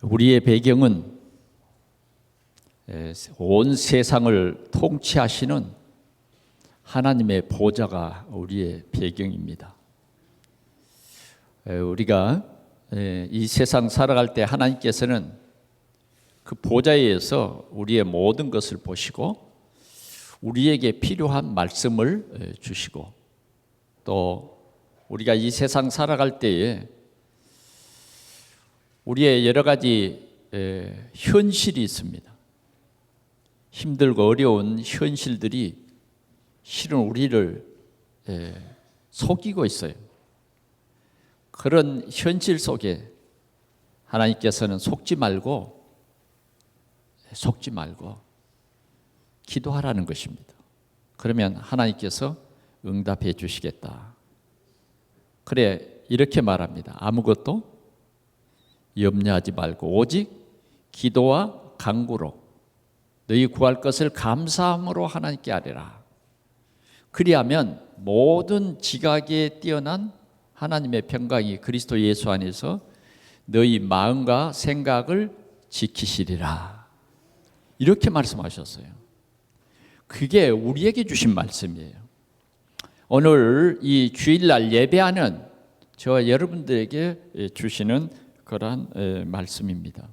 우리의 배경은 온 세상을 통치하시는 하나님의 보좌가 우리의 배경입니다. 우리가 이 세상 살아갈 때 하나님께서는 그 보좌에서 우리의 모든 것을 보시고 우리에게 필요한 말씀을 주시고 또 우리가 이 세상 살아갈 때에 우리의 여러 가지 현실이 있습니다. 힘들고 어려운 현실들이 실은 우리를 속이고 있어요. 그런 현실 속에 하나님께서는 속지 말고 기도하라는 것입니다. 그러면 하나님께서 응답해 주시겠다. 그래, 이렇게 말합니다. 아무것도 염려하지 말고 오직 기도와 간구로 너희 구할 것을 감사함으로 하나님께 아뢰라. 그리하면 모든 지각에 뛰어난 하나님의 평강이 그리스도 예수 안에서 너희 마음과 생각을 지키시리라. 이렇게 말씀하셨어요. 그게 우리에게 주신 말씀이에요. 오늘 이 주일날 예배하는 저와 여러분들에게 주시는 그러한 말씀입니다.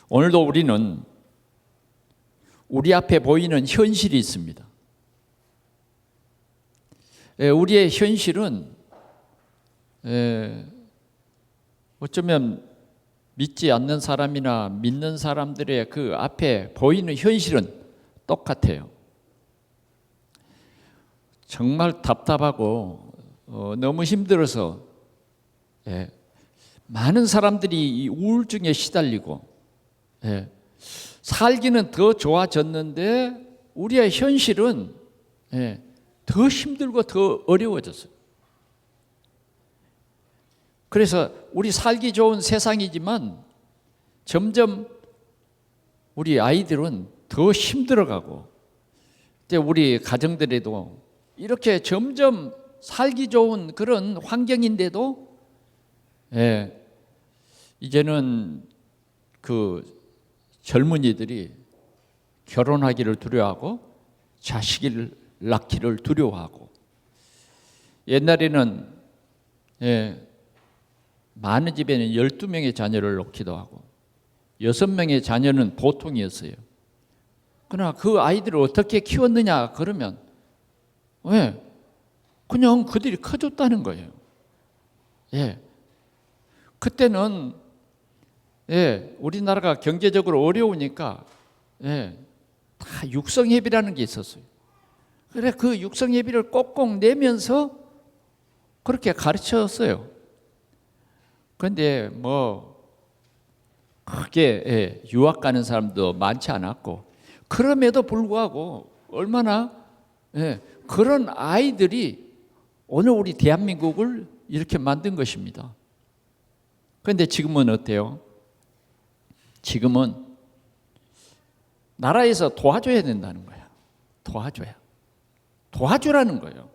오늘도 우리는 우리 앞에 보이는 현실이 있습니다. 우리의 현실은 어쩌면 믿지 않는 사람이나 믿는 사람들의 그 앞에 보이는 현실은 똑같아요. 정말 답답하고 너무 힘들어서 많은 사람들이 이 우울증에 시달리고 살기는 더 좋아졌는데 우리의 현실은 더 힘들고 더 어려워졌어요. 그래서 우리 살기 좋은 세상이지만 점점 우리 아이들은 더 힘들어가고 우리 가정들에도 이렇게 점점 살기 좋은 그런 환경인데도 이제는 그 젊은이들이 결혼하기를 두려워하고 자식을 낳기를 두려워하고 옛날에는 많은 집에는 12명의 자녀를 놓기도 하고 6명의 자녀는 보통이었어요. 그러나 그 아이들을 어떻게 키웠느냐 그러면 그냥 그들이 커졌다는 거예요. 그때는 우리나라가 경제적으로 어려우니까 다 육성회비라는 게 있었어요. 그래 그 육성회비를 꼭꼭 내면서 그렇게 가르쳤어요. 그런데 크게 유학 가는 사람도 많지 않았고 그럼에도 불구하고 얼마나 그런 아이들이 오늘 우리 대한민국을 이렇게 만든 것입니다. 그런데 지금은 어때요? 지금은 나라에서 도와줘야 된다는 거야. 도와주라는 거예요.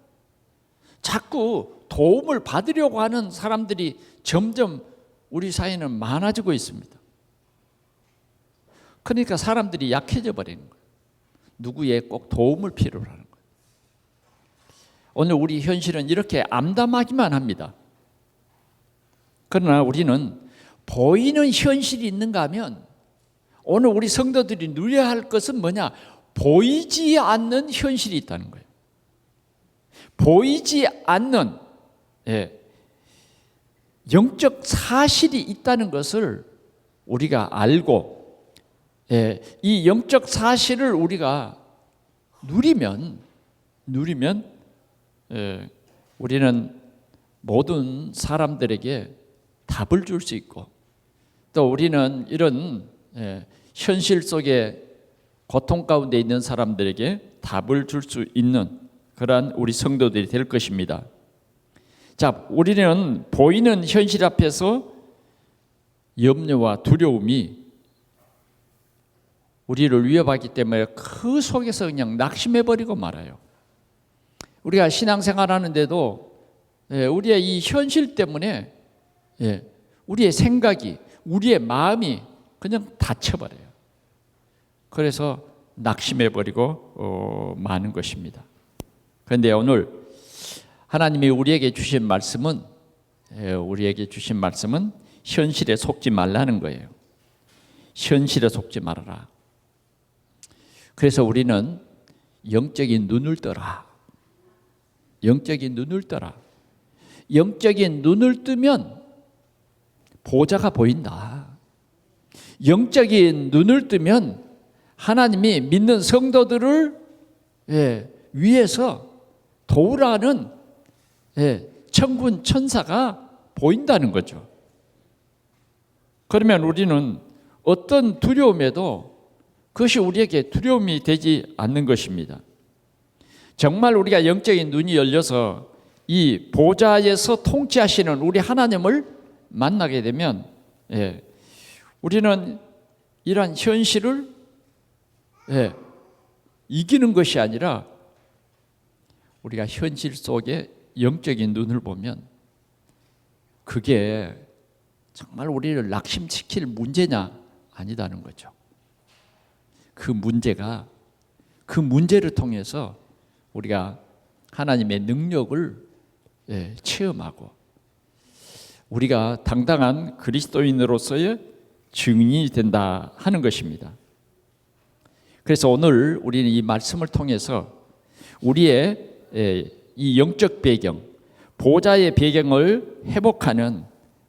자꾸 도움을 받으려고 하는 사람들이 점점 우리 사회는 많아지고 있습니다. 그러니까 사람들이 약해져 버리는 거예요. 누구의 꼭 도움을 필요로 하는 거예요. 오늘 우리 현실은 이렇게 암담하기만 합니다. 그러나 우리는 보이는 현실이 있는가 하면 오늘 우리 성도들이 누려야 할 것은 뭐냐? 보이지 않는 현실이 있다는 거예요. 보이지 않는 영적 사실이 있다는 것을 우리가 알고 이 영적 사실을 우리가 누리면 우리는 모든 사람들에게 답을 줄 수 있고 또 우리는 이런 현실 속에 고통 가운데 있는 사람들에게 답을 줄 수 있는 그러한 우리 성도들이 될 것입니다. 자, 우리는 보이는 현실 앞에서 염려와 두려움이 우리를 위협하기 때문에 그 속에서 그냥 낙심해버리고 말아요. 우리가 신앙생활 하는데도 우리의 이 현실 때문에 우리의 생각이, 우리의 마음이 그냥 다쳐버려요. 그래서 낙심해버리고 마는 것입니다. 그런데 오늘 하나님이 우리에게 주신 말씀은 현실에 속지 말라는 거예요. 현실에 속지 말아라. 그래서 우리는 영적인 눈을 떠라. 영적인 눈을 떠라. 영적인 눈을 뜨면 보좌가 보인다. 영적인 눈을 뜨면 하나님이 믿는 성도들을 위해서 도우라는 천군 천사가 보인다는 거죠. 그러면 우리는 어떤 두려움에도 그것이 우리에게 두려움이 되지 않는 것입니다. 정말 우리가 영적인 눈이 열려서 이 보좌에서 통치하시는 우리 하나님을 만나게 되면 우리는 이러한 현실을 이기는 것이 아니라 우리가 현실 속에 영적인 눈을 보면 그게 정말 우리를 낙심시킬 문제냐? 아니다는 거죠. 그 문제를 통해서 우리가 하나님의 능력을 체험하고 우리가 당당한 그리스도인으로서의 증인이 된다 하는 것입니다. 그래서 오늘 우리는 이 말씀을 통해서 우리의 이 영적 배경, 보좌의 배경을 회복하는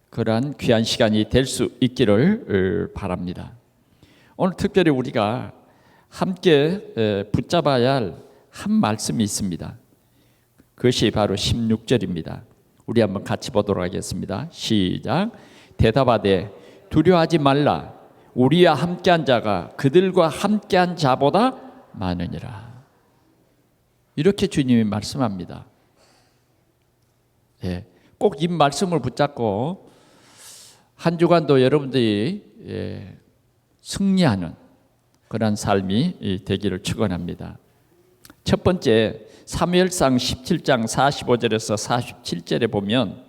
그러한 귀한 시간이 될 수 있기를 바랍니다. 오늘 특별히 우리가 함께 붙잡아야 할 한 말씀이 있습니다. 그것이 바로 16절입니다. 우리 한번 같이 보도록 하겠습니다. 시작. 대답하되 두려워하지 말라. 우리와 함께한 자가 그들과 함께한 자보다 많으니라. 이렇게 주님이 말씀합니다. 꼭 이 말씀을 붙잡고 한 주간도 여러분들이 승리하는 그런 삶이 되기를 축원합니다. 첫 번째 사무엘상 17장 45절에서 47절에 보면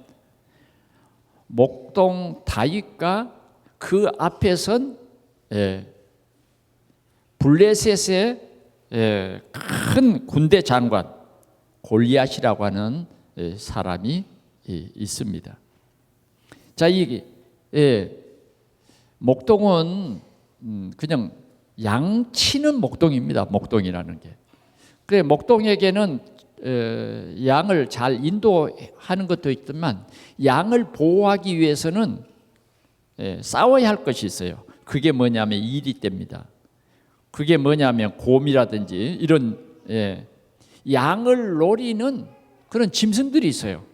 목동 다윗과 그 앞에 선 블레셋의 큰 군대 장관 골리앗이라고 하는 사람이 있습니다. 자, 이 목동은 그냥 양 치는 목동입니다. 목동이라는 게. 그래 목동에게는 양을 잘 인도하는 것도 있지만 양을 보호하기 위해서는 싸워야 할 것이 있어요. 그게 뭐냐면 이리떼입니다. 그게 뭐냐면 곰이라든지 이런 양을 노리는 그런 짐승들이 있어요.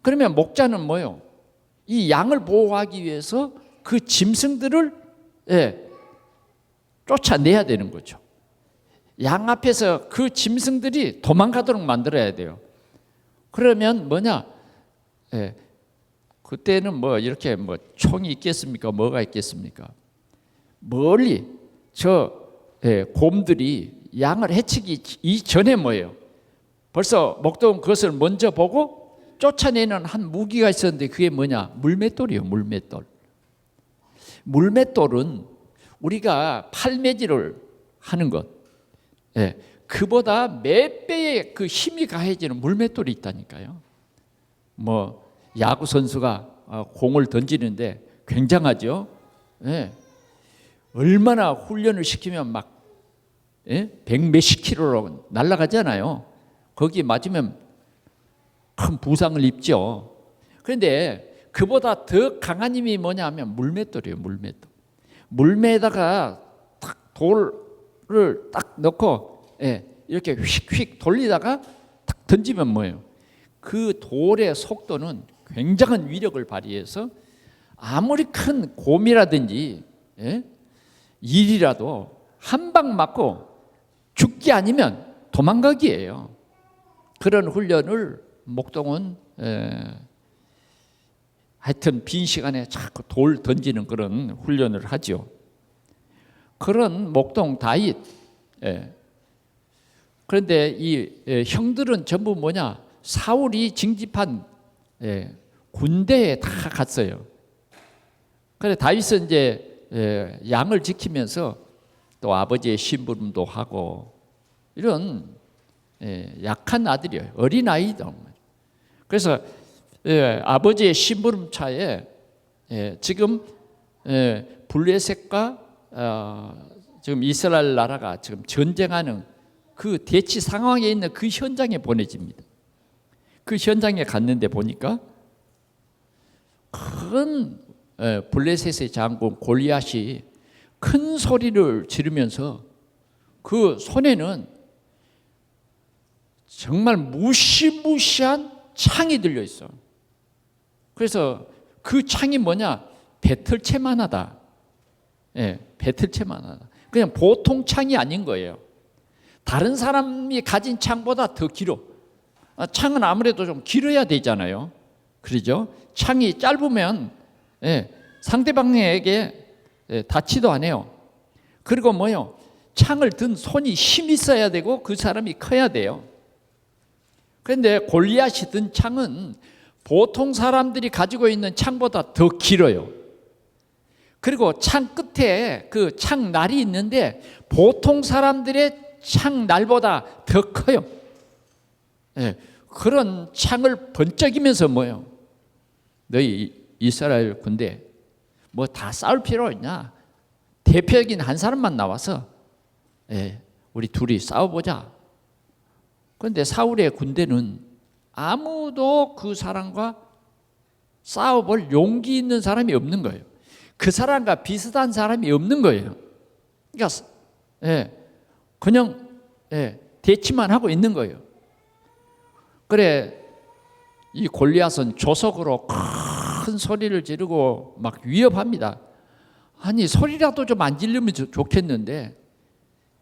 그러면 목자는 뭐요? 이 양을 보호하기 위해서 그 짐승들을 쫓아내야 되는 거죠. 양 앞에서 그 짐승들이 도망가도록 만들어야 돼요. 그러면 뭐냐? 그때는 뭐 이렇게 뭐 총이 있겠습니까? 뭐가 있겠습니까? 멀리 곰들이 양을 해치기 이전에 뭐예요? 벌써 목동은 그것을 먼저 보고 쫓아내는 한 무기가 있었는데 그게 뭐냐? 물맷돌이에요. 물맷돌. 물맷돌은 우리가 팔매질을 하는 것, 그보다 몇 배의 그 힘이 가해지는 물맷돌이 있다니까요. 뭐 야구 선수가 공을 던지는데 굉장하죠. 얼마나 훈련을 시키면 막 100몇십 킬로로 날아가잖아요. 거기 맞으면 큰 부상을 입죠. 그런데 그보다 더 강한 힘이 뭐냐 하면 물맷돌이에요. 물맷돌. 물매에다가 딱 돌을 딱 넣고 이렇게 휙휙 돌리다가 딱 던지면 뭐예요? 그 돌의 속도는 굉장한 위력을 발휘해서 아무리 큰 곰이라든지 일이라도 한 방 맞고 죽기 아니면 도망가기예요. 그런 훈련을 목동은 하여튼 빈 시간에 자꾸 돌 던지는 그런 훈련을 하죠. 그런 목동 다윗. 그런데 이 형들은 전부 뭐냐? 사울이 징집한 군대에 다 갔어요. 그래 다윗은 이제 양을 지키면서 또 아버지의 심부름도 하고 이런 약한 아들이에요. 어린 아이다. 그래서 아버지의 심부름차에 지금 블레셋과 지금 이스라엘 나라가 지금 전쟁하는 그 대치 상황에 있는 그 현장에 보내집니다. 그 현장에 갔는데 보니까 큰 블레셋의 장군 골리앗이 큰 소리를 지르면서 그 손에는 정말 무시무시한 창이 들려 있어. 그래서 그 창이 뭐냐? 배틀채만 하다. 배틀채만 하다. 그냥 보통 창이 아닌 거예요. 다른 사람이 가진 창보다 더 길어. 창은 아무래도 좀 길어야 되잖아요. 그러죠? 창이 짧으면 상대방에게 닿지도 않아요. 그리고 뭐요? 창을 든 손이 힘 있어야 되고 그 사람이 커야 돼요. 그런데 골리앗이 든 창은 보통 사람들이 가지고 있는 창보다 더 길어요. 그리고 창 끝에 그 창 날이 있는데 보통 사람들의 창 날보다 더 커요. 그런 창을 번쩍이면서 뭐요? 너희 이스라엘 군대 뭐 다 싸울 필요 있냐? 대표적인 한 사람만 나와서 우리 둘이 싸워보자. 그런데 사울의 군대는 아무도 그 사람과 싸워볼 용기 있는 사람이 없는 거예요. 그 사람과 비슷한 사람이 없는 거예요. 그러니까 그냥 대치만 하고 있는 거예요. 그래 이 골리앗은 조석으로 큰 소리를 지르고 막 위협합니다. 아니 소리라도 좀 안 지르면 좋겠는데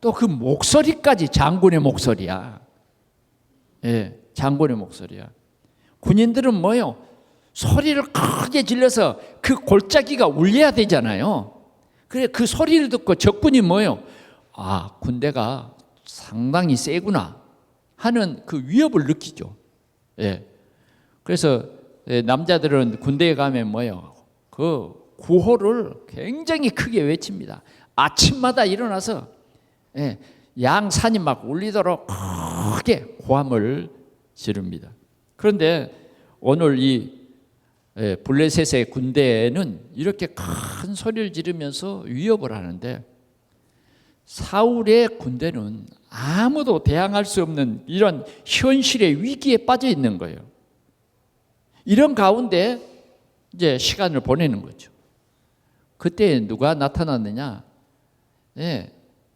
또 그 목소리까지 장군의 목소리야. 장군의 목소리야. 군인들은 뭐요? 소리를 크게 질러서 그 골짜기가 울려야 되잖아요. 그래 그 소리를 듣고 적군이 뭐요? 아 군대가 상당히 세구나 하는 그 위협을 느끼죠. 그래서 남자들은 군대에 가면 뭐요? 그 구호를 굉장히 크게 외칩니다. 아침마다 일어나서 양산이 막 울리도록 크게 고함을 지릅니다. 그런데 오늘 이 블레셋의 군대는 이렇게 큰 소리를 지르면서 위협을 하는데 사울의 군대는 아무도 대항할 수 없는 이런 현실의 위기에 빠져 있는 거예요. 이런 가운데 이제 시간을 보내는 거죠. 그때 누가 나타났느냐?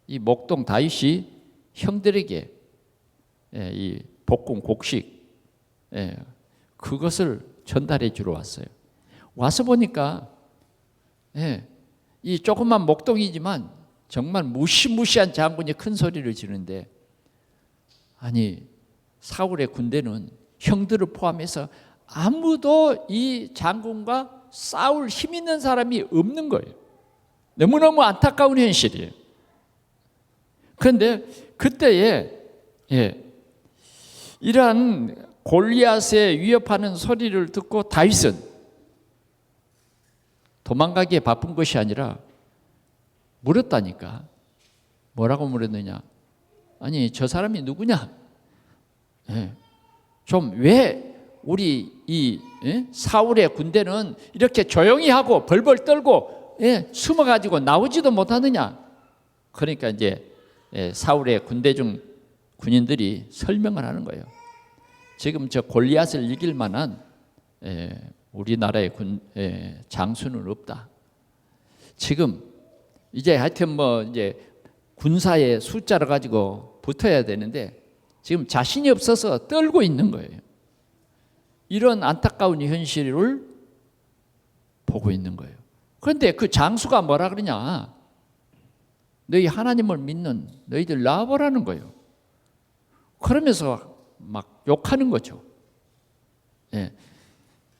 이 목동 다윗이 형들에게 이 볶음 곡식 그것을 전달해 주러 왔어요. 와서 보니까 이 조그만 목동이지만 정말 무시무시한 장군이 큰 소리를 지르는데 아니 사울의 군대는 형들을 포함해서 아무도 이 장군과 싸울 힘 있는 사람이 없는 거예요. 너무너무 안타까운 현실이에요. 그런데 그때에 이러한 골리앗의 위협하는 소리를 듣고 다윗은 도망가기에 바쁜 것이 아니라 물었다니까. 뭐라고 물었느냐? 아니 저 사람이 누구냐? 좀 왜 우리 이 사울의 군대는 이렇게 조용히 하고 벌벌 떨고 숨어가지고 나오지도 못하느냐? 그러니까 이제 사울의 군대 중 군인들이 설명을 하는 거예요. 지금 저 골리앗을 이길 만한 우리나라의 장수는 없다. 지금 이제 하여튼 뭐 이제 군사의 숫자를 가지고 붙어야 되는데 지금 자신이 없어서 떨고 있는 거예요. 이런 안타까운 현실을 보고 있는 거예요. 그런데 그 장수가 뭐라 그러냐? 너희 하나님을 믿는 너희들 나와보라는 거예요. 그러면서 막 욕하는 거죠.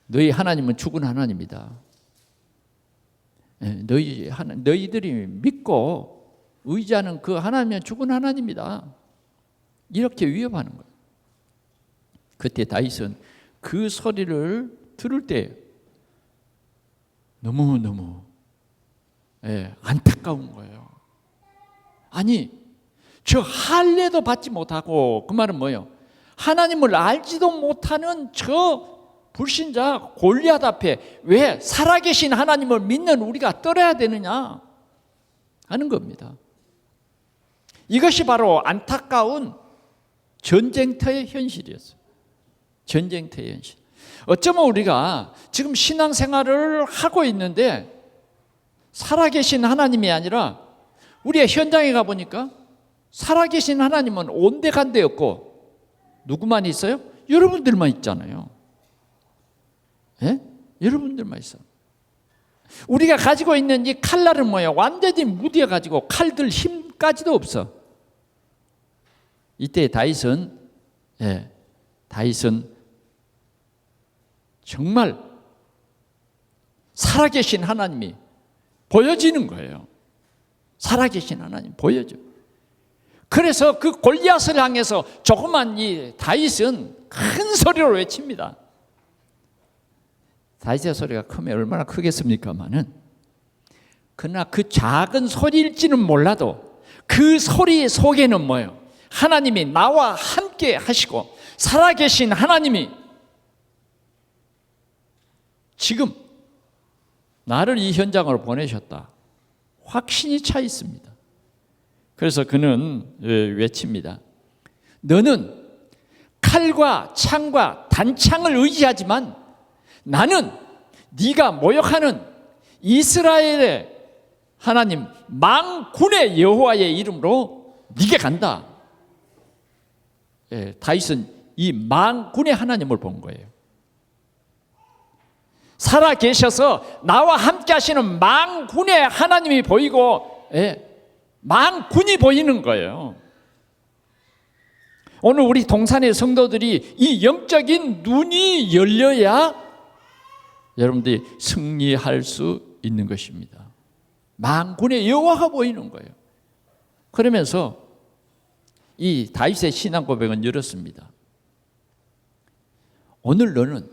너희 하나님은 죽은 하나님이다. 너희들이 믿고 의지하는 그 하나님은 죽은 하나님이다. 이렇게 위협하는 거예요. 그때 다윗은 그 소리를 들을 때 너무너무 안타까운 거예요. 아니, 저 할례도 받지 못하고, 그 말은 뭐예요? 하나님을 알지도 못하는 저 불신자 골리앗 앞에 왜 살아계신 하나님을 믿는 우리가 떨어야 되느냐 하는 겁니다. 이것이 바로 안타까운 전쟁터의 현실이었어요. 전쟁터의 현실. 어쩌면 우리가 지금 신앙생활을 하고 있는데 살아계신 하나님이 아니라 우리의 현장에 가보니까 살아계신 하나님은 온데간데 없고 누구만 있어요? 여러분들만 있잖아요. 여러분들만 있어요. 우리가 가지고 있는 이 칼날은 뭐예요? 완전히 무뎌가지고 칼들 힘까지도 없어. 이때 다윗은 정말 살아계신 하나님이 보여지는 거예요. 살아계신 하나님 보여줘. 그래서 그 골리앗을 향해서 조그만 이 다윗은 큰 소리로 외칩니다. 다윗의 소리가 크면 얼마나 크겠습니까마는, 그러나 그 작은 소리일지는 몰라도 그 소리 속에는 뭐예요? 하나님이 나와 함께 하시고 살아계신 하나님이 지금 나를 이 현장으로 보내셨다. 확신이 차 있습니다. 그래서 그는 외칩니다. 너는 칼과 창과 단창을 의지하지만 나는 네가 모욕하는 이스라엘의 하나님 만군의 여호와의 이름으로 네게 간다. 다윗은 이 만군의 하나님을 본 거예요. 살아 계셔서 나와 함께 하시는 만군의 하나님이 보이고 만군이 보이는 거예요. 오늘 우리 동산의 성도들이 이 영적인 눈이 열려야 여러분들이 승리할 수 있는 것입니다. 만군의 여호와가 보이는 거예요. 그러면서 이 다윗의 신앙 고백은 이렇습니다. 오늘 너는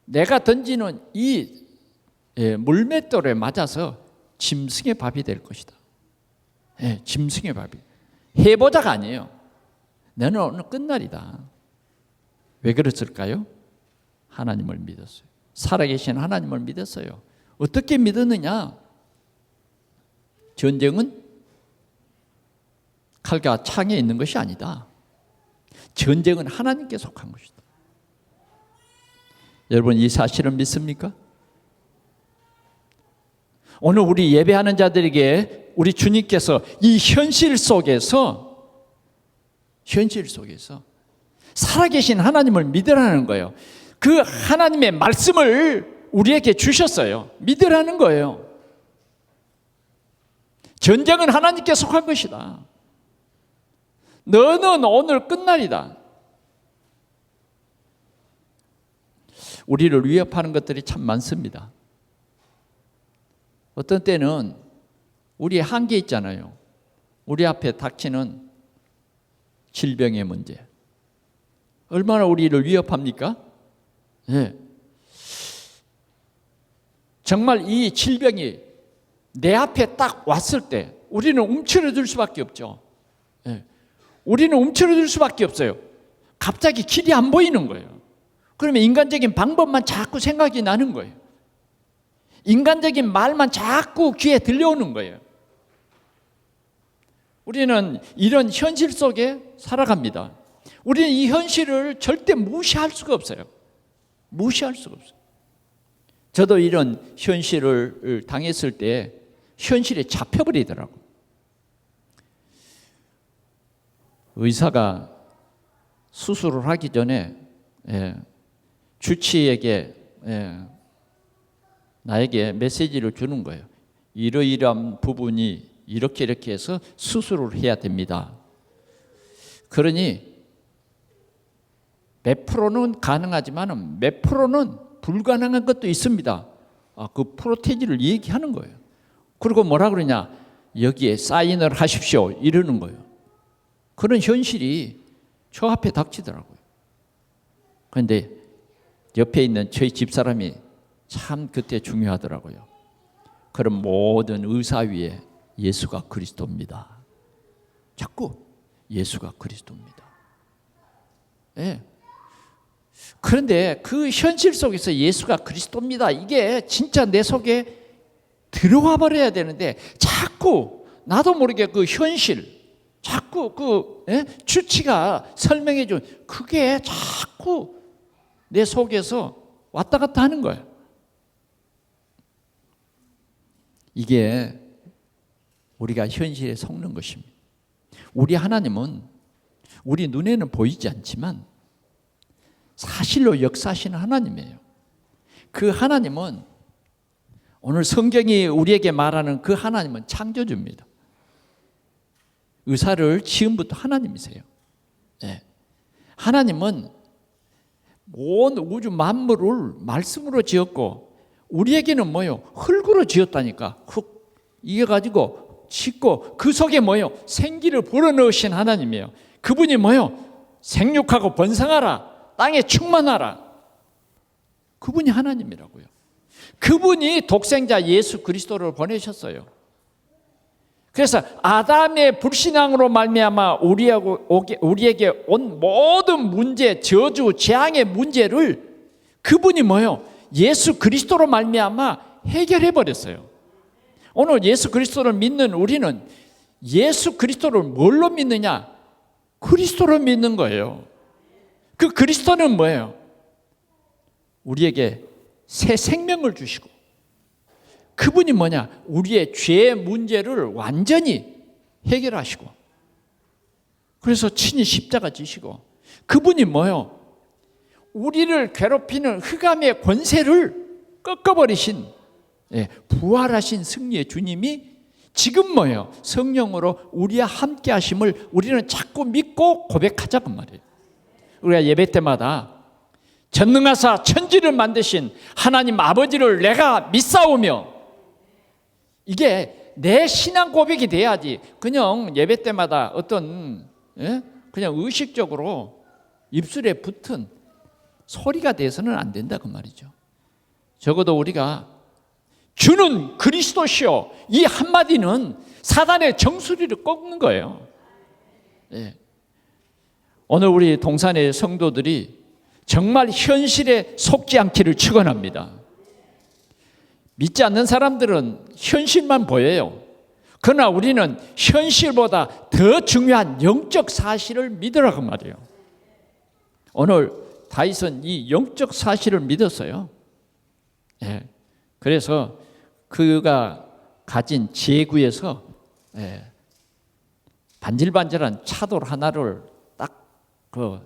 내가 던지는 이 물맷돌에 맞아서 짐승의 밥이 될 것이다. 짐승의 밥이. 해보자가 아니에요. 너는 오늘 끝날이다. 왜 그랬을까요? 하나님을 믿었어요. 살아계신 하나님을 믿었어요. 어떻게 믿었느냐? 전쟁은 칼과 창에 있는 것이 아니다. 전쟁은 하나님께 속한 것이다. 여러분, 이 사실을 믿습니까? 오늘 우리 예배하는 자들에게 우리 주님께서 이 현실 속에서 살아계신 하나님을 믿으라는 거예요. 그 하나님의 말씀을 우리에게 주셨어요. 믿으라는 거예요. 전쟁은 하나님께 속한 것이다. 너는 오늘 끝날이다. 우리를 위협하는 것들이 참 많습니다. 어떤 때는 우리의 한계 있잖아요. 우리 앞에 닥치는 질병의 문제. 얼마나 우리를 위협합니까? 정말 이 질병이 내 앞에 딱 왔을 때 우리는 움츠러들 수밖에 없죠. 우리는 움츠러들 수밖에 없어요. 갑자기 길이 안 보이는 거예요. 그러면 인간적인 방법만 자꾸 생각이 나는 거예요. 인간적인 말만 자꾸 귀에 들려오는 거예요. 우리는 이런 현실 속에 살아갑니다. 우리는 이 현실을 절대 무시할 수가 없어요. 무시할 수가 없어요. 저도 이런 현실을 당했을 때 현실에 잡혀버리더라고요. 의사가 수술을 하기 전에 주치의에게 나에게 메시지를 주는 거예요. 이러이러한 부분이 이렇게 해서 수술을 해야 됩니다. 그러니 몇 프로는 가능하지만 몇 프로는 불가능한 것도 있습니다. 그 프로테지를 얘기하는 거예요. 그리고 뭐라 그러냐? 여기에 사인을 하십시오. 이러는 거예요. 그런 현실이 저 앞에 닥치더라고요. 그런데 옆에 있는 저희 집사람이 참 그때 중요하더라고요. 그런 모든 의사 위에 예수가 그리스도입니다. 자꾸 예수가 그리스도입니다. 예. 그런데 그 현실 속에서 예수가 그리스도입니다. 이게 진짜 내 속에 들어와 버려야 되는데 자꾸 나도 모르게 그 현실, 자꾸 그 주치가 설명해 준 그게 자꾸 내 속에서 왔다 갔다 하는 거예요. 이게 우리가 현실에 속는 것입니다. 우리 하나님은 우리 눈에는 보이지 않지만 사실로 역사하시는 하나님이에요. 그 하나님은 오늘 성경이 우리에게 말하는 그 하나님은 창조주입니다. 의사를 지금부터 하나님이세요. 네. 하나님은 온 우주 만물을 말씀으로 지었고 우리에게는 뭐요? 흙으로 지었다니까. 흙 이겨가지고 짓고 그 속에 뭐요? 생기를 불어넣으신 하나님이에요. 그분이 뭐요? 생육하고 번성하라. 땅에 충만하라. 그분이 하나님이라고요. 그분이 독생자 예수 그리스도를 보내셨어요. 그래서 아담의 불신앙으로 말미암아 우리에게 온 모든 문제, 저주, 재앙의 문제를 그분이 뭐요? 예수 그리스도로 말미암아 해결해 버렸어요. 오늘 예수 그리스도를 믿는 우리는 예수 그리스도를 뭘로 믿느냐? 그리스도로 믿는 거예요. 그 그리스도는 뭐예요? 우리에게 새 생명을 주시고 그분이 뭐냐? 우리의 죄의 문제를 완전히 해결하시고 그래서 친히 십자가 지시고 그분이 뭐예요? 우리를 괴롭히는 흑암의 권세를 꺾어버리신 부활하신 승리의 주님이 지금 뭐예요? 성령으로 우리와 함께 하심을 우리는 자꾸 믿고 고백하자고 말이에요. 우리가 예배 때마다 전능하사 천지를 만드신 하나님 아버지를 내가 믿사오며 이게 내 신앙 고백이 돼야지 그냥 예배 때마다 어떤 그냥 의식적으로 입술에 붙은 소리가 돼서는 안 된다 그 말이죠. 적어도 우리가 주는 그리스도시요 이 한마디는 사단의 정수리를 꺾는 거예요. 오늘 우리 동산의 성도들이 정말 현실에 속지 않기를 축원합니다. 믿지 않는 사람들은 현실만 보여요. 그러나 우리는 현실보다 더 중요한 영적 사실을 믿으라고 말이에요. 오늘 다윗은 이 영적 사실을 믿었어요. 그래서 그가 가진 제구에서 반질반질한 차돌 하나를 딱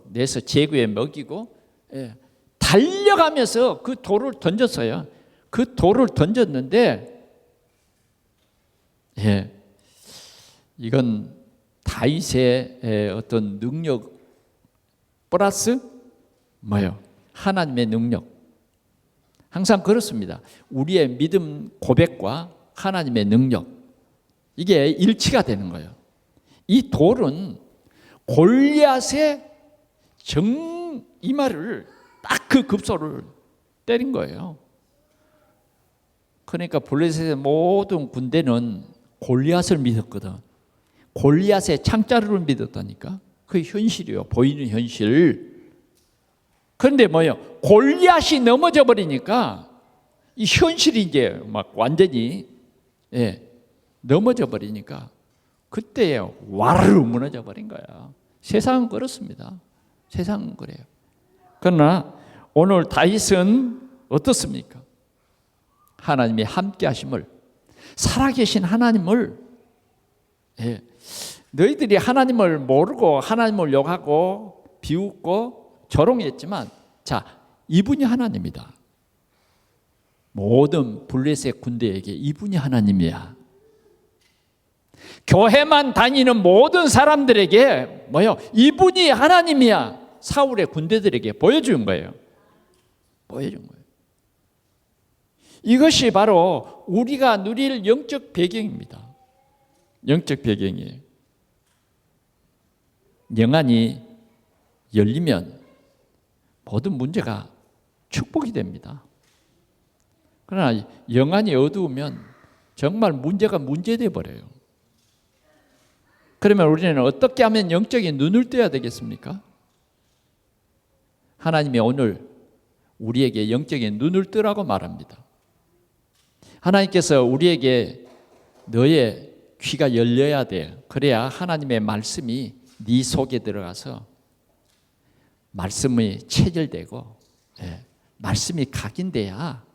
내서 제구에 먹이고 달려가면서 그 돌을 던졌어요. 그 돌을 던졌는데 이건 다윗의 어떤 능력 플러스 뭐예요? 하나님의 능력. 항상 그렇습니다. 우리의 믿음 고백과 하나님의 능력 이게 일치가 되는 거예요. 이 돌은 골리앗의 이마를 딱 그 급소를 때린 거예요. 그러니까 블레셋의 모든 군대는 골리앗을 믿었거든. 골리앗의 창자루를 믿었다니까. 그게 현실이에요. 보이는 현실. 그런데 뭐예요? 골리앗이 넘어져 버리니까 이 현실이 이제 막 완전히 넘어져 버리니까 그때 와르르 무너져 버린 거야. 세상은 그렇습니다. 세상은 그래요. 그러나 오늘 다윗은 어떻습니까? 하나님의 함께 하심을 살아계신 하나님을 너희들이 하나님을 모르고 하나님을 욕하고 비웃고 조롱했지만 자 이분이 하나님이다. 모든 블레셋 군대에게 이분이 하나님이야. 교회만 다니는 모든 사람들에게 뭐요? 이분이 하나님이야. 사울의 군대들에게 보여준 거예요. 보여준 거예요. 이것이 바로 우리가 누릴 영적 배경입니다. 영적 배경이에요. 영안이 열리면 모든 문제가 축복이 됩니다. 그러나 영안이 어두우면 정말 문제가 문제돼 버려요. 그러면 우리는 어떻게 하면 영적인 눈을 떠야 되겠습니까? 하나님이 오늘 우리에게 영적인 눈을 뜨라고 말합니다. 하나님께서 우리에게 너의 귀가 열려야 돼. 그래야 하나님의 말씀이 네 속에 들어가서 말씀이 체결되고 말씀이 각인돼야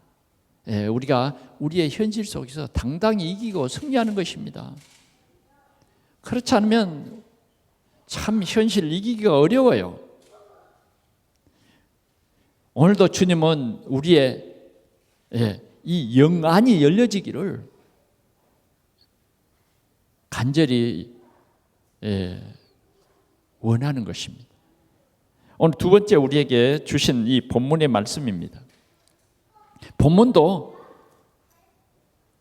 우리가 우리의 현실 속에서 당당히 이기고 승리하는 것입니다. 그렇지 않으면 참 현실 이기기가 어려워요. 오늘도 주님은 우리의 이 영안이 열려지기를 간절히 원하는 것입니다. 오늘 두 번째 우리에게 주신 이 본문의 말씀입니다. 본문도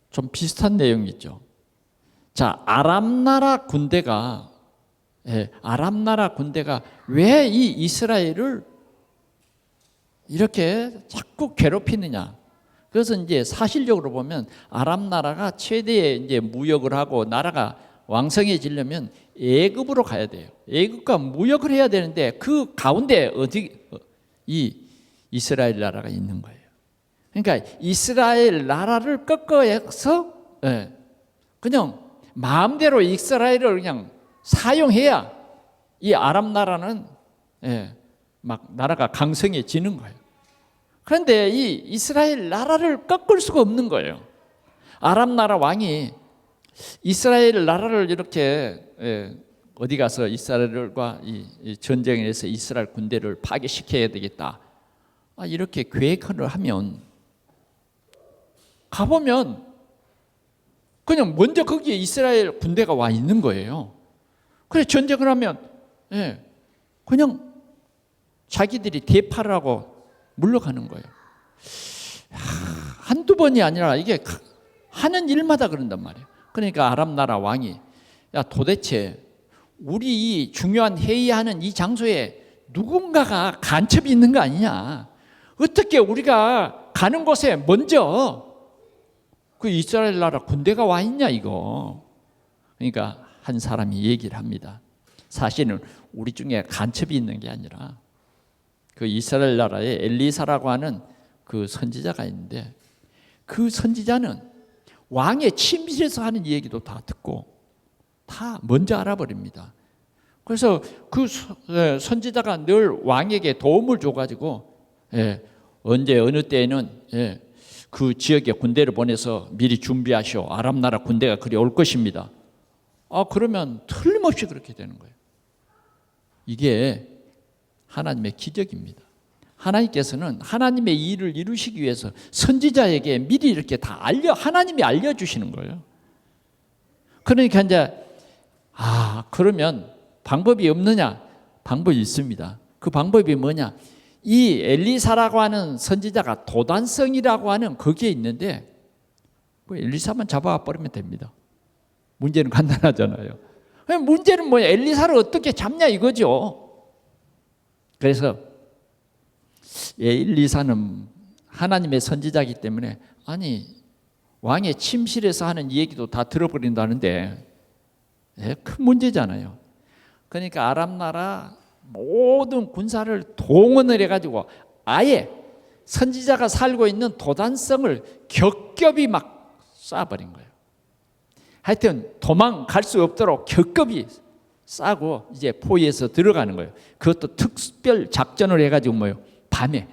좀 비슷한 내용이죠. 자, 아람 나라 군대가 왜 이 이스라엘을 이렇게 자꾸 괴롭히느냐? 그래서 이제 사실적으로 보면 아람 나라가 최대의 이제 무역을 하고 나라가 왕성해지려면 애굽으로 가야 돼요. 애굽과 무역을 해야 되는데 그 가운데 이 이스라엘 나라가 있는 거예요. 그러니까 이스라엘 나라를 꺾어서 그냥 마음대로 이스라엘을 그냥 사용해야 이 아람 나라는 막 나라가 강성해지는 거예요. 그런데 이 이스라엘 나라를 꺾을 수가 없는 거예요. 아람 나라 왕이 이스라엘 나라를 이렇게 어디 가서 이스라엘과 이 전쟁을 해서 이스라엘 군대를 파괴시켜야 되겠다. 이렇게 계획을 하면 가보면 그냥 먼저 거기에 이스라엘 군대가 와 있는 거예요. 그래 전쟁을 하면 그냥 자기들이 대파를 하고 물러가는 거예요. 한두 번이 아니라 이게 하는 일마다 그런단 말이에요. 그러니까 아람 나라 왕이 야 도대체 우리 이 중요한 회의하는 이 장소에 누군가가 간첩이 있는 거 아니냐? 어떻게 우리가 가는 곳에 먼저 그 이스라엘 나라 군대가 와 있냐 이거. 그러니까 한 사람이 얘기를 합니다. 사실은 우리 중에 간첩이 있는 게 아니라 그 이스라엘 나라에 엘리사라고 하는 그 선지자가 있는데 그 선지자는 왕의 침실에서 하는 얘기도 다 듣고 다 먼저 알아버립니다. 그래서 그 선지자가 늘 왕에게 도움을 줘가지고 언제 어느 때에는 그 지역에 군대를 보내서 미리 준비하시오. 아람 나라 군대가 그리 올 것입니다. 그러면 틀림없이 그렇게 되는 거예요. 이게 하나님의 기적입니다. 하나님께서는 하나님의 일을 이루시기 위해서 선지자에게 미리 이렇게 다 하나님이 알려주시는 거예요. 그러니까 이제 그러면 방법이 없느냐? 방법이 있습니다. 그 방법이 뭐냐? 이 엘리사라고 하는 선지자가 도단성이라고 하는 거기에 있는데 엘리사만 잡아와 버리면 됩니다. 문제는 간단하잖아요. 문제는 뭐냐? 엘리사를 어떻게 잡냐 이거죠. 그래서 엘리사는 하나님의 선지자이기 때문에 왕의 침실에서 하는 얘기도 다 들어버린다는데 큰 문제잖아요. 그러니까 아람 나라 모든 군사를 동원을 해가지고 아예 선지자가 살고 있는 도단성을 겹겹이 막 쏴버린 거예요. 하여튼 도망갈 수 없도록 겹겹이 싸고 이제 포위해서 들어가는 거예요. 그것도 특별 작전을 해가지고 밤에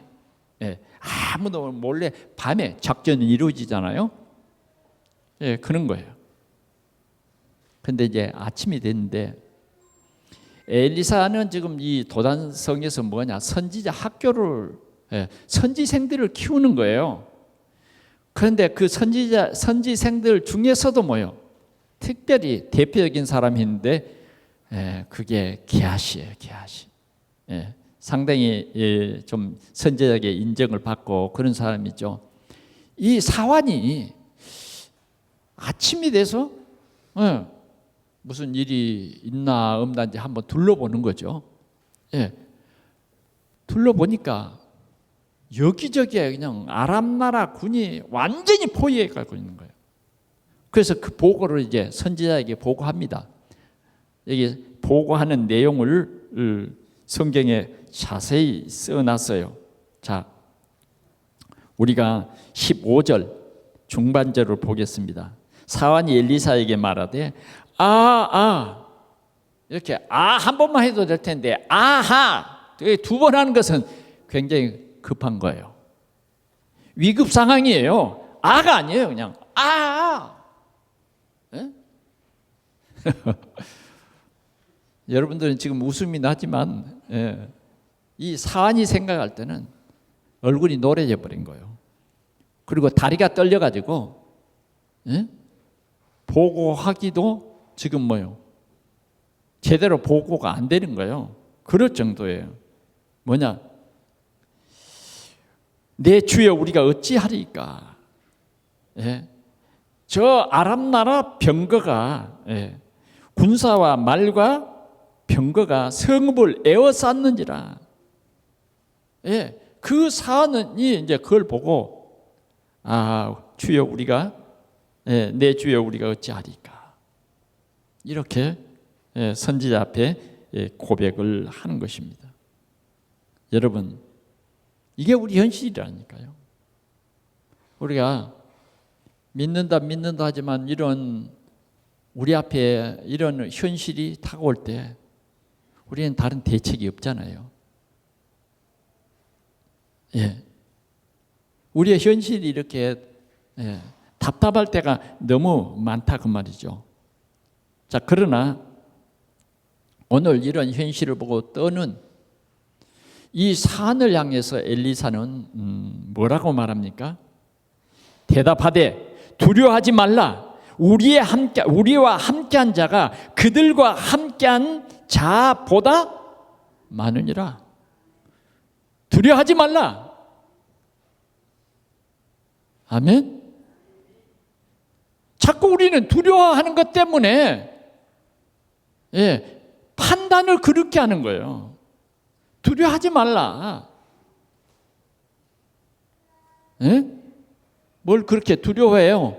아무도 몰래 밤에 작전이 이루어지잖아요. 그런 거예요. 근데 이제 아침이 됐는데 엘리사는 지금 이 도단성에서 선지자 학교를 선지생들을 키우는 거예요. 그런데 그 선지생들 중에서도 특별히 대표적인 사람이 있는데 그게 게하시예요. 게하시. 상당히 좀 선지자에게 인정을 받고 그런 사람이죠. 이 사환이 아침이 돼서 무슨 일이 있나 없나 이제 한번 둘러보는 거죠. 둘러보니까 여기저기에 그냥 아람 나라 군이 완전히 포위해 가고 있는 거예요. 그래서 그 보고를 이제 선지자에게 보고합니다. 여기 보고하는 내용을 성경에 자세히 써놨어요. 자, 우리가 15절 중반절을 보겠습니다. 사환이 엘리사에게 말하되 이렇게 한 번만 해도 될 텐데 아하 두 번 하는 것은 굉장히 급한 거예요. 위급 상황이에요. 아가 아니에요. 그냥 예? 여러분들은 지금 웃음이 나지만 이 사안이 생각할 때는 얼굴이 노래져 버린 거예요. 그리고 다리가 떨려가지고 보고하기도 지금 제대로 보고가 안 되는 거예요. 그럴 정도예요. 뭐냐? 내 주여 우리가 어찌하리까? 저 아람 나라 병거가 군사와 말과 병거가 성읍을 에워쌌는지라. 그 사안이 이제 그걸 보고 주여 우리가 내 주여 우리가 어찌하리까? 이렇게 선지자 앞에 고백을 하는 것입니다. 여러분, 이게 우리 현실이라니까요. 우리가 믿는다 하지만 이런 우리 앞에 이런 현실이 다가올 때 우리는 다른 대책이 없잖아요. 우리의 현실이 이렇게 답답할 때가 너무 많다 그 말이죠. 자, 그러나 오늘 이런 현실을 보고 떠는 이 산을 향해서 엘리사는 뭐라고 말합니까? 대답하되 두려워하지 말라. 우리와 함께한 자가 그들과 함께한 자보다 많으니라. 두려워하지 말라. 아멘. 자꾸 우리는 두려워하는 것 때문에 판단을 그렇게 하는 거예요. 두려워하지 말라. 뭘 그렇게 두려워해요?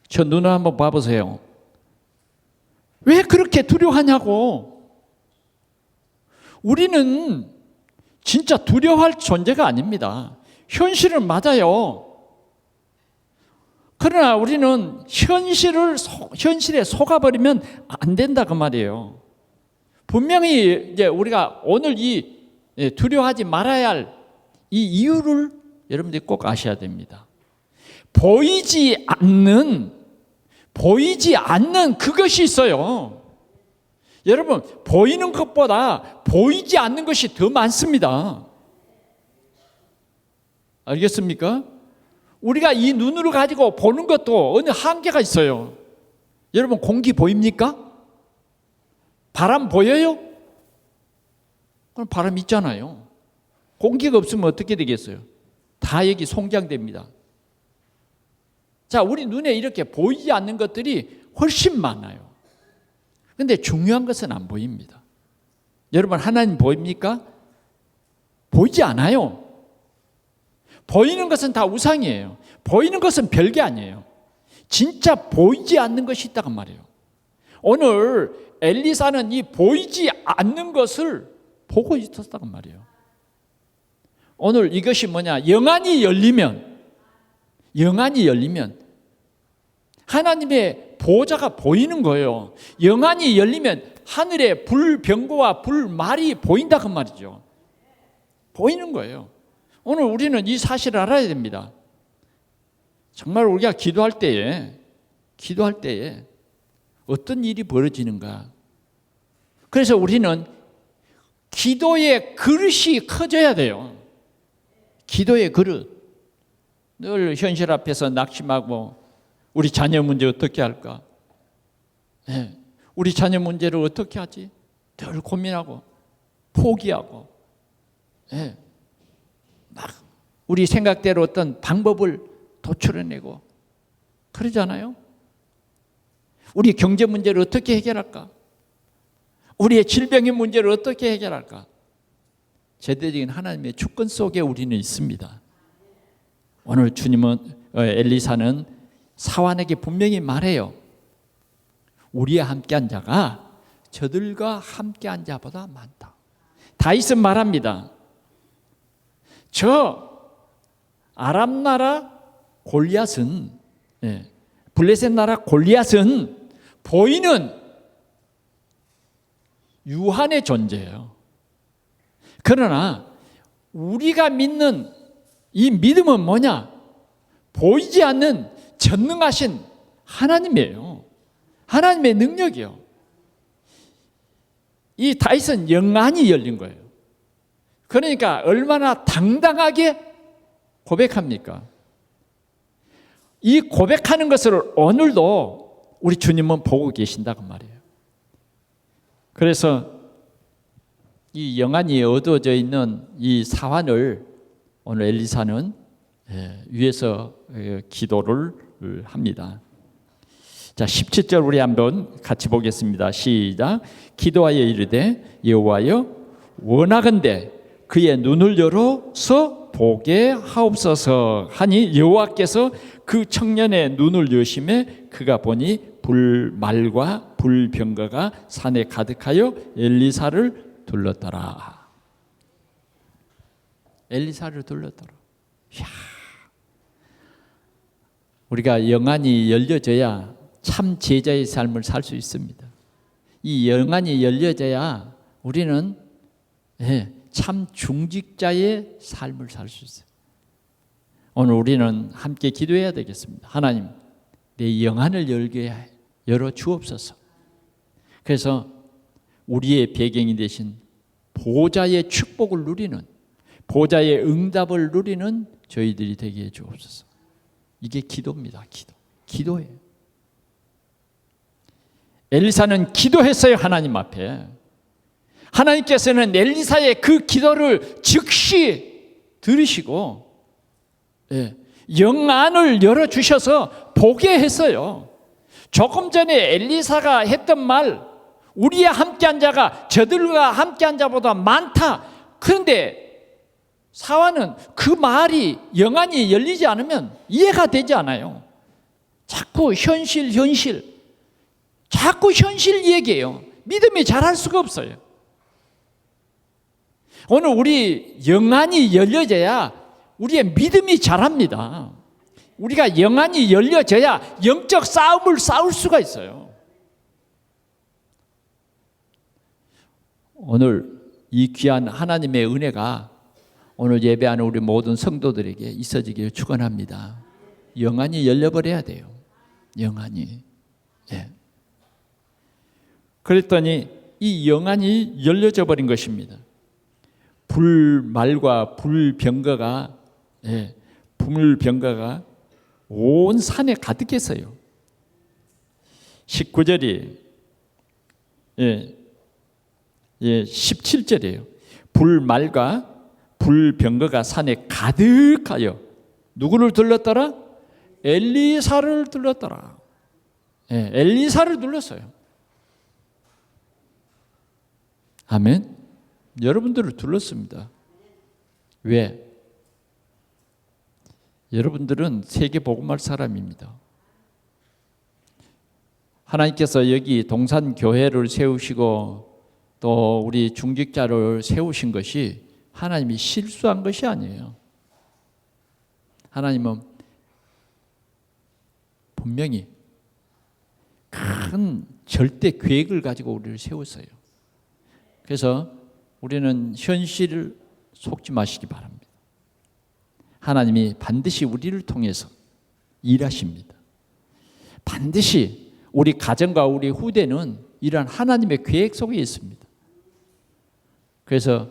저 눈을 한번 봐보세요. 왜 그렇게 두려워하냐고. 우리는 진짜 두려워할 존재가 아닙니다. 현실은 맞아요. 그러나 우리는 현실에 속아버리면 안 된다 그 말이에요. 분명히 이제 우리가 오늘 이 두려워하지 말아야 할 이 이유를 여러분들이 꼭 아셔야 됩니다. 보이지 않는 그것이 있어요. 여러분, 보이는 것보다 보이지 않는 것이 더 많습니다. 알겠습니까? 우리가 이 눈으로 가지고 보는 것도 어느 한계가 있어요. 여러분, 공기 보입니까? 바람 보여요? 그럼 바람 있잖아요. 공기가 없으면 어떻게 되겠어요? 다 여기 송장됩니다. 자, 우리 눈에 이렇게 보이지 않는 것들이 훨씬 많아요. 그런데 중요한 것은 안 보입니다. 여러분, 하나님 보입니까? 보이지 않아요. 보이는 것은 다 우상이에요. 보이는 것은 별게 아니에요. 진짜 보이지 않는 것이 있다고 말이에요. 오늘 엘리사는 이 보이지 않는 것을 보고 있었다고 말이에요. 오늘 이것이 뭐냐? 영안이 열리면 하나님의 보좌가 보이는 거예요. 영안이 열리면 하늘의 불병거와 불말이 보인다 그 말이죠. 보이는 거예요. 오늘 우리는 이 사실을 알아야 됩니다. 정말 우리가 기도할 때에 어떤 일이 벌어지는가. 그래서 우리는 기도의 그릇이 커져야 돼요. 기도의 그릇. 늘 현실 앞에서 낙심하고 우리 자녀 문제 어떻게 할까? 우리 자녀 문제를 어떻게 하지? 늘 고민하고 포기하고 막 우리 생각대로 어떤 방법을 도출해내고 그러잖아요. 우리 경제 문제를 어떻게 해결할까? 우리의 질병의 문제를 어떻게 해결할까? 제대적인 하나님의 주권 속에 우리는 있습니다. 오늘 주님은 엘리사는 사환에게 분명히 말해요. 우리와 함께한 자가 저들과 함께한 자보다 많다. 다윗은 말합니다. 저 아람 나라 골리앗은, 블레셋 나라 골리앗은 보이는 유한의 존재예요. 그러나 우리가 믿는 이 믿음은 뭐냐? 보이지 않는 전능하신 하나님이에요. 하나님의 능력이요. 이 다윗은 영안이 열린 거예요. 그러니까 얼마나 당당하게 고백합니까? 이 고백하는 것을 오늘도 우리 주님은 보고 계신다고 말이에요. 그래서 이 영안이 어두워져 있는 이 사환을 오늘 엘리사는 위에서 기도를 합니다. 자, 17절 우리 한번 같이 보겠습니다. 시작. 기도하여 이르되 여호와여 원하건대 그의 눈을 열어서 보게 하옵소서 하니 여호와께서 그 청년의 눈을 여심해 그가 보니 불말과 불병거가 산에 가득하여 엘리사를 둘렀더라. 엘리사를 둘렀더라. 이야. 우리가 영안이 열려져야 참 제자의 삶을 살 수 있습니다. 이 영안이 열려져야 우리는 참 중직자의 삶을 살 수 있어요. 오늘 우리는 함께 기도해야 되겠습니다. 하나님, 내 영안을 열어 주옵소서. 그래서 우리의 배경이 되신 보좌의 축복을 누리는, 보좌의 응답을 누리는 저희들이 되게 해 주옵소서. 이게 기도입니다. 기도예요. 엘리사는 기도했어요. 하나님 앞에. 하나님께서는 엘리사의 그 기도를 즉시 들으시고 영안을 열어주셔서 보게 했어요. 조금 전에 엘리사가 했던 말, 우리와 함께한 자가 저들과 함께한 자보다 많다. 그런데 사환은 그 말이 영안이 열리지 않으면 이해가 되지 않아요. 자꾸 현실 자꾸 현실 얘기해요. 믿음이 자랄 수가 없어요. 오늘 우리 영안이 열려져야 우리의 믿음이 자랍니다. 우리가 영안이 열려져야 영적 싸움을 싸울 수가 있어요. 오늘 이 귀한 하나님의 은혜가 오늘 예배하는 우리 모든 성도들에게 있어지기를 축원합니다. 영안이 열려버려야 돼요. 영안이. 그랬더니 이 영안이 열려져 버린 것입니다. 불말과 불병거가 온 산에 가득했어요. 19절이 17절이에요. 불말과 불병거가 산에 가득하여 누구를 둘렀더라? 엘리사를 둘렀더라. 엘리사를 둘렀어요. 아멘. 여러분들을 둘렀습니다. 왜? 여러분들은 세계 복음할 사람입니다. 하나님께서 여기 동산 교회를 세우시고 또 우리 중직자를 세우신 것이 하나님이 실수한 것이 아니에요. 하나님은 분명히 큰 절대 계획을 가지고 우리를 세웠어요. 그래서 우리는 현실을 속지 마시기 바랍니다. 하나님이 반드시 우리를 통해서 일하십니다. 반드시 우리 가정과 우리 후대는 이러한 하나님의 계획 속에 있습니다. 그래서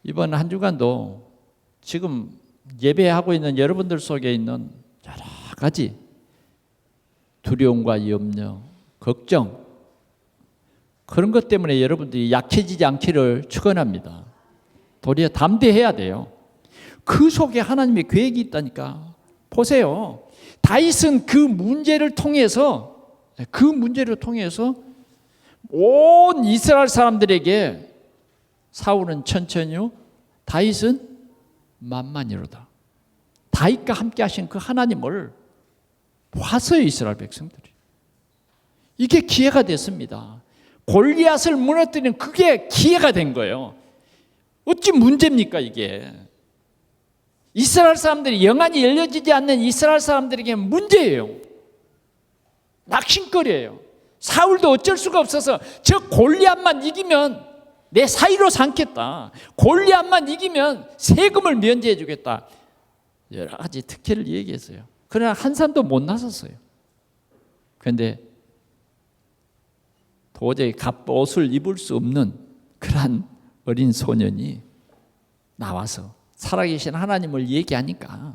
이번 한 주간도 지금 예배하고 있는 여러분들 속에 있는 여러 가지 두려움과 염려, 걱정, 그런 것 때문에 여러분들이 약해지지 않기를 축원합니다. 도리어 담대해야 돼요. 그 속에 하나님의 계획이 있다니까. 보세요. 다윗은 그 문제를 통해서 온 이스라엘 사람들에게 사울은 천천히요, 다윗은 만만이로다. 다윗과 함께 하신 그 하나님을 왔어요, 이스라엘 백성들이. 이게 기회가 됐습니다. 골리앗을 무너뜨리는 그게 기회가 된 거예요. 어찌 문제입니까 이게? 이스라엘 사람들이, 영안이 열려지지 않는 이스라엘 사람들에게 문제예요. 낙심거리예요. 사울도 어쩔 수가 없어서 저 골리앗만 이기면 내 사위로 삼겠다, 골리앗만 이기면 세금을 면제해 주겠다, 여러 가지 특혜를 얘기했어요. 그러나 한 사람도 못 나섰어요. 그런데 도저히 갑옷을 입을 수 없는 그러한 어린 소년이 나와서 살아계신 하나님을 얘기하니까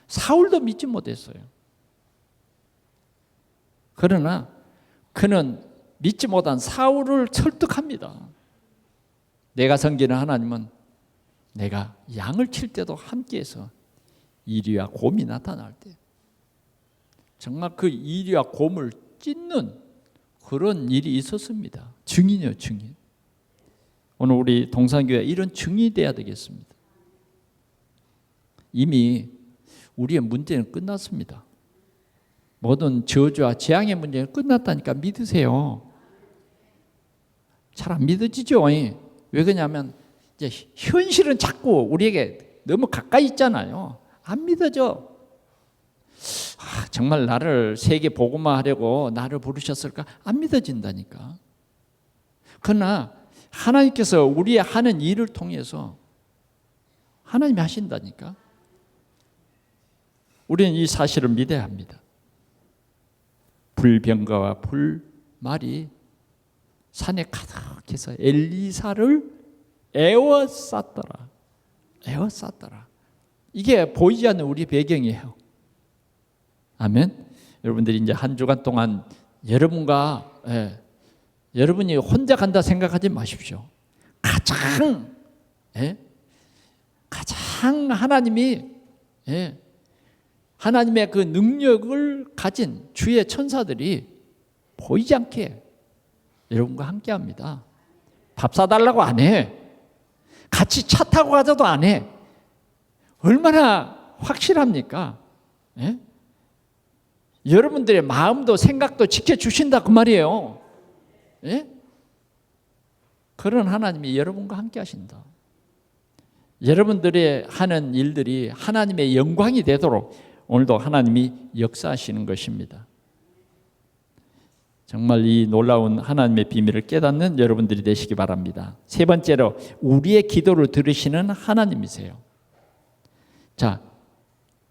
사울도 믿지 못했어요. 그러나 그는 믿지 못한 사울을 설득합니다. 내가 섬기는 하나님은 내가 양을 칠 때도 함께해서 이리와 곰이 나타날 때 정말 그 이리와 곰을 찢는 그런 일이 있었습니다. 증인이요, 증인. 오늘 우리 동산교회 이런 증인이 돼야 되겠습니다. 이미 우리의 문제는 끝났습니다. 모든 저주와 재앙의 문제는 끝났다니까 믿으세요. 잘 안 믿어지죠? 왜 그러냐면 이제 현실은 자꾸 우리에게 너무 가까이 있잖아요. 안 믿어져. 정말 나를 세계 복음화 하려고 나를 부르셨을까? 안 믿어진다니까. 그러나 하나님께서 우리의 하는 일을 통해서 하나님이 하신다니까. 우리는 이 사실을 믿어야 합니다. 불병거와 불말이 산에 가득해서 엘리사를 에워쌌더라. 에워쌌더라. 이게 보이지 않는 우리 배경이에요. 아멘. 여러분들이 이제 한 주간 동안 여러분과 여러분이 혼자 간다 생각하지 마십시오. 가장 하나님이 하나님의 그 능력을 가진 주의 천사들이 보이지 않게 여러분과 함께합니다. 밥 사달라고 안 해. 같이 차 타고 가자도 안 해. 얼마나 확실합니까? 여러분들의 마음도 생각도 지켜주신다 그 말이에요. 그런 하나님이 여러분과 함께 하신다. 여러분들의 하는 일들이 하나님의 영광이 되도록 오늘도 하나님이 역사하시는 것입니다. 정말 이 놀라운 하나님의 비밀을 깨닫는 여러분들이 되시기 바랍니다. 세 번째로 우리의 기도를 들으시는 하나님이세요. 자,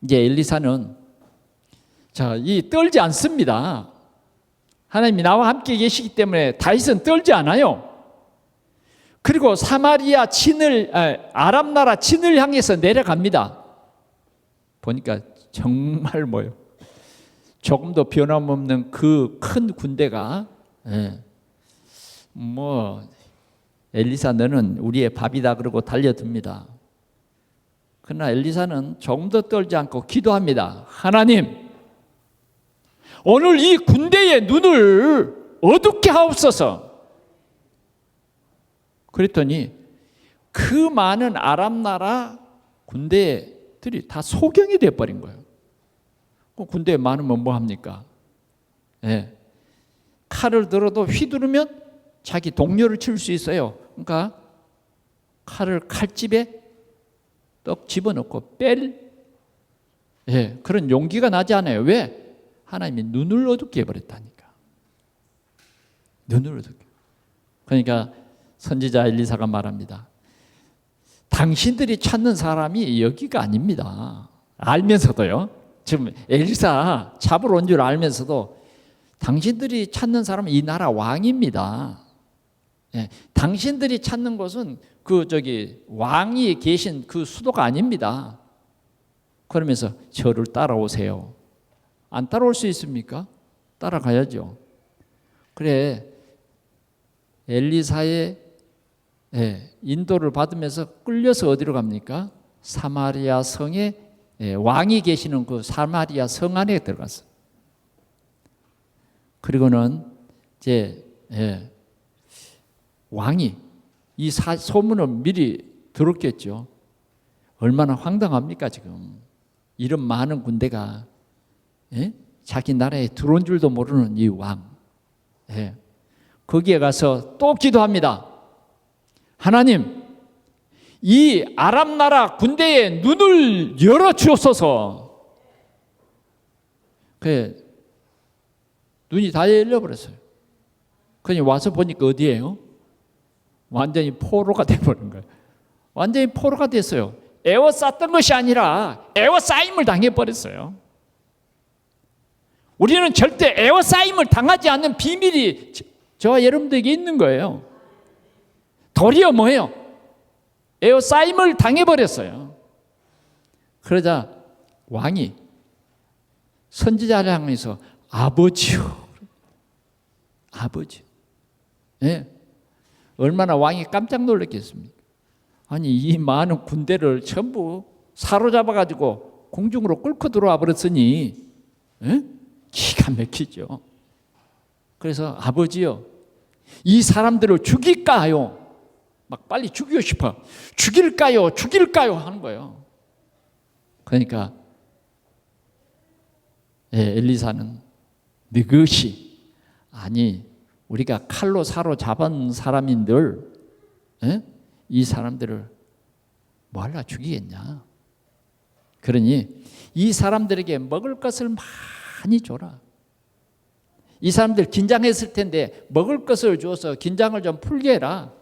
이제 엘리사는 이 떨지 않습니다. 하나님이 나와 함께 계시기 때문에 다윗은 떨지 않아요. 그리고 사마리아 진을 아람 나라 진을 향해서 내려갑니다. 보니까 정말 조금도 변함없는 그 큰 군대가 엘리사 너는 우리의 밥이다 그러고 달려듭니다. 그러나 엘리사는 조금도 떨지 않고 기도합니다. 하나님, 오늘 이 군대의 눈을 어둡게 하옵소서. 그랬더니 그 많은 아람 나라 군대들이 다 소경이 되어버린 거예요. 군대에 많으면 뭐 합니까? 칼을 들어도 휘두르면 자기 동료를 칠 수 있어요. 그러니까 칼을 칼집에 떡 집어넣고 그런 용기가 나지 않아요. 왜? 하나님이 눈을 어둡게 해버렸다니까. 눈을 어둡게. 그러니까 선지자 엘리사가 말합니다. 당신들이 찾는 사람이 여기가 아닙니다. 알면서도요. 지금 엘리사 잡으러 온 줄 알면서도 당신들이 찾는 사람은 이 나라 왕입니다. 당신들이 찾는 곳은 왕이 계신 그 수도가 아닙니다. 그러면서 저를 따라오세요. 안 따라올 수 있습니까? 따라가야죠. 그래, 엘리사의 인도를 받으면서 끌려서 어디로 갑니까? 사마리아 성에 왕이 계시는 그 사마리아 성 안에 들어갔어요. 그리고는 이제 왕이 이 소문을 미리 들었겠죠. 얼마나 황당합니까 지금. 이런 많은 군대가 자기 나라에 들어온 줄도 모르는 이 왕. 예. 거기에 가서 또 기도합니다. 하나님, 이 아람 나라 군대의 눈을 열어 주옵소서. 그 눈이 다 열려버렸어요. 그냥 와서 보니까 어디예요? 완전히 포로가 돼버린 거예요. 완전히 포로가 됐어요. 에워쌌던 것이 아니라 에워싸임을 당해버렸어요. 우리는 절대 에워싸임을 당하지 않는 비밀이 저와 여러분들에게 있는 거예요. 도리어 뭐예요? 에워싸임을 당해버렸어요. 그러자 왕이 선지자를 향해서 아버지요. 아버지. 예. 얼마나 왕이 깜짝 놀랐겠습니까? 아니, 이 많은 군대를 전부 사로잡아가지고 공중으로 끌고 들어와 버렸으니, 예? 기가 막히죠. 그래서 아버지요, 이 사람들을 죽일까요? 막 빨리 죽이고 싶어. 죽일까요? 하는 거예요. 그러니까 엘리사는 너것이 아니, 우리가 칼로 사로잡은 사람인들 이 사람들을 뭐하려 죽이겠냐. 그러니 이 사람들에게 먹을 것을 많이 줘라. 이 사람들 긴장했을 텐데 먹을 것을 줘서 긴장을 좀 풀게 해라.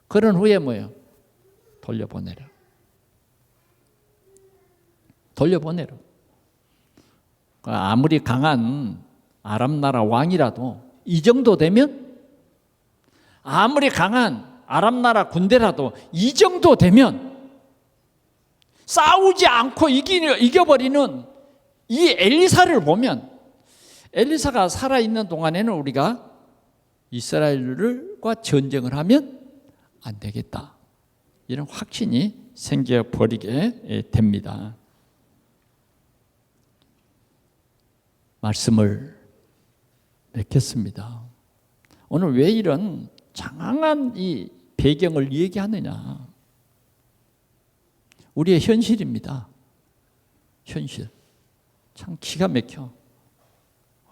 그런 후에 뭐예요? 돌려보내라. 돌려보내라. 아무리 강한 아람 나라 왕이라도 이 정도 되면, 아무리 강한 아람 나라 군대라도 이 정도 되면 싸우지 않고 이겨버리는 이 엘리사를 보면, 엘리사가 살아있는 동안에는 우리가 이스라엘과 전쟁을 하면 안 되겠다, 이런 확신이 생겨버리게 됩니다. 말씀을 맺겠습니다. 오늘 왜 이런 장황한 이 배경을 얘기하느냐? 우리의 현실입니다. 현실. 참 기가 막혀.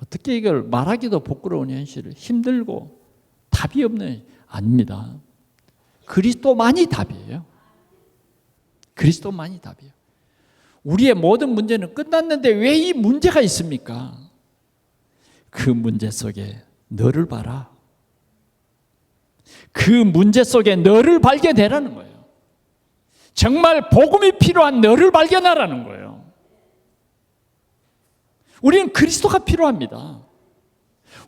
어떻게 이걸 말하기도 부끄러운 현실을, 힘들고 답이 없는, 아닙니다. 그리스도만이 답이에요. 그리스도만이 답이에요. 우리의 모든 문제는 끝났는데 왜 이 문제가 있습니까? 그 문제 속에 너를 봐라. 그 문제 속에 너를 발견해라는 거예요. 정말 복음이 필요한 너를 발견하라는 거예요. 우리는 그리스도가 필요합니다.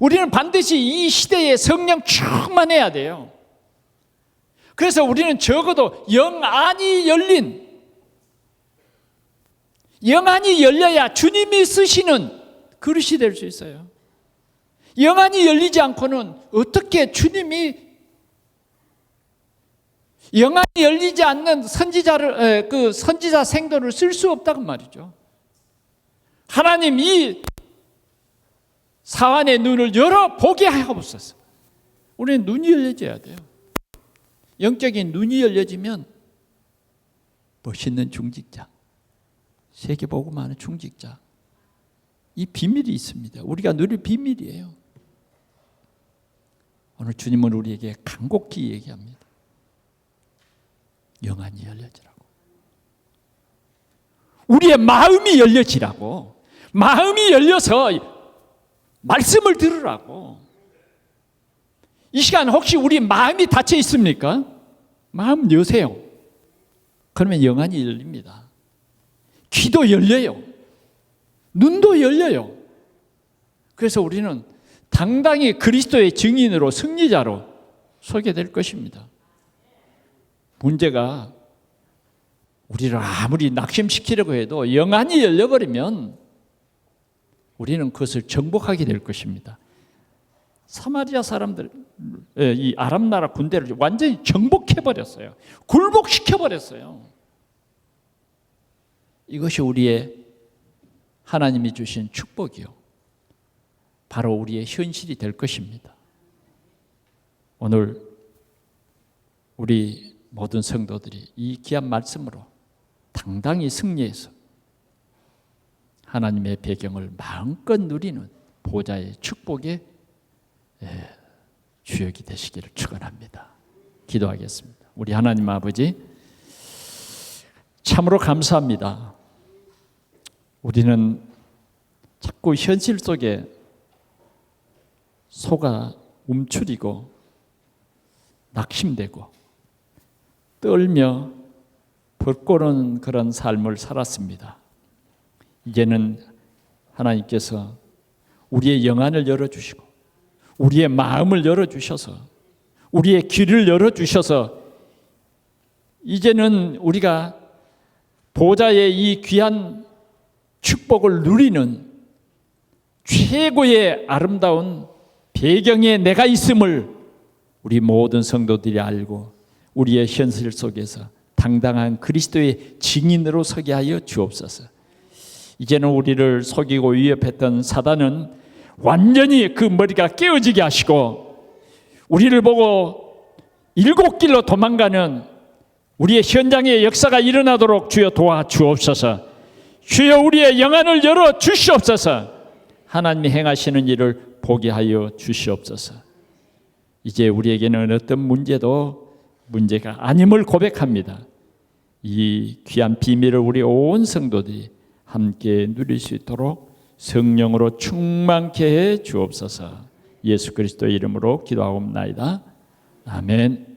우리는 반드시 이 시대에 성령 충만해야 돼요. 그래서 우리는 적어도 영안이 열려야 주님이 쓰시는 그릇이 될 수 있어요. 영안이 열리지 않고는 어떻게 영안이 열리지 않는 선지자 생도를 쓸 수 없다고 말이죠. 하나님, 이 사환의 눈을 열어 보게 하옵소서. 우리는 눈이 열려져야 돼요. 영적인 눈이 열려지면 멋있는 중직자, 세계복음하는 중직자, 이 비밀이 있습니다. 우리가 누릴 비밀이에요. 오늘 주님은 우리에게 간곡히 얘기합니다. 영안이 열려지라고. 우리의 마음이 열려지라고. 마음이 열려서 말씀을 들으라고. 이 시간 혹시 우리 마음이 닫혀 있습니까? 마음 여세요. 그러면 영안이 열립니다. 귀도 열려요. 눈도 열려요. 그래서 우리는 당당히 그리스도의 증인으로, 승리자로 소개될 것입니다. 문제가 우리를 아무리 낙심시키려고 해도 영안이 열려버리면 우리는 그것을 정복하게 될 것입니다. 사마리아 사람들, 이 아람 나라 군대를 완전히 정복해버렸어요. 굴복시켜버렸어요. 이것이 우리의 하나님이 주신 축복이요, 바로 우리의 현실이 될 것입니다. 오늘 우리 모든 성도들이 이 귀한 말씀으로 당당히 승리해서 하나님의 배경을 마음껏 누리는 보좌의 축복의 주역이 되시기를 축원합니다. 기도하겠습니다. 우리 하나님 아버지, 참으로 감사합니다. 우리는 자꾸 현실 속에 속아 움츠리고 낙심되고 떨며 벗고는 그런 삶을 살았습니다. 이제는 하나님께서 우리의 영안을 열어주시고 우리의 마음을 열어주셔서 우리의 귀를 열어주셔서 이제는 우리가 보좌의 이 귀한 축복을 누리는 최고의 아름다운 배경에 내가 있음을 우리 모든 성도들이 알고 우리의 현실 속에서 당당한 그리스도의 증인으로 서게 하여 주옵소서. 이제는 우리를 속이고 위협했던 사단은 완전히 그 머리가 깨어지게 하시고 우리를 보고 일곱 길로 도망가는 우리의 현장의 역사가 일어나도록 주여 도와주옵소서. 주여 우리의 영안을 열어 주시옵소서. 하나님이 행하시는 일을 보게 하여 주시옵소서. 이제 우리에게는 어떤 문제도 문제가 아님을 고백합니다. 이 귀한 비밀을 우리 온 성도들이 함께 누릴 수 있도록 성령으로 충만케 해 주옵소서. 예수 그리스도의 이름으로 기도하옵나이다. 아멘.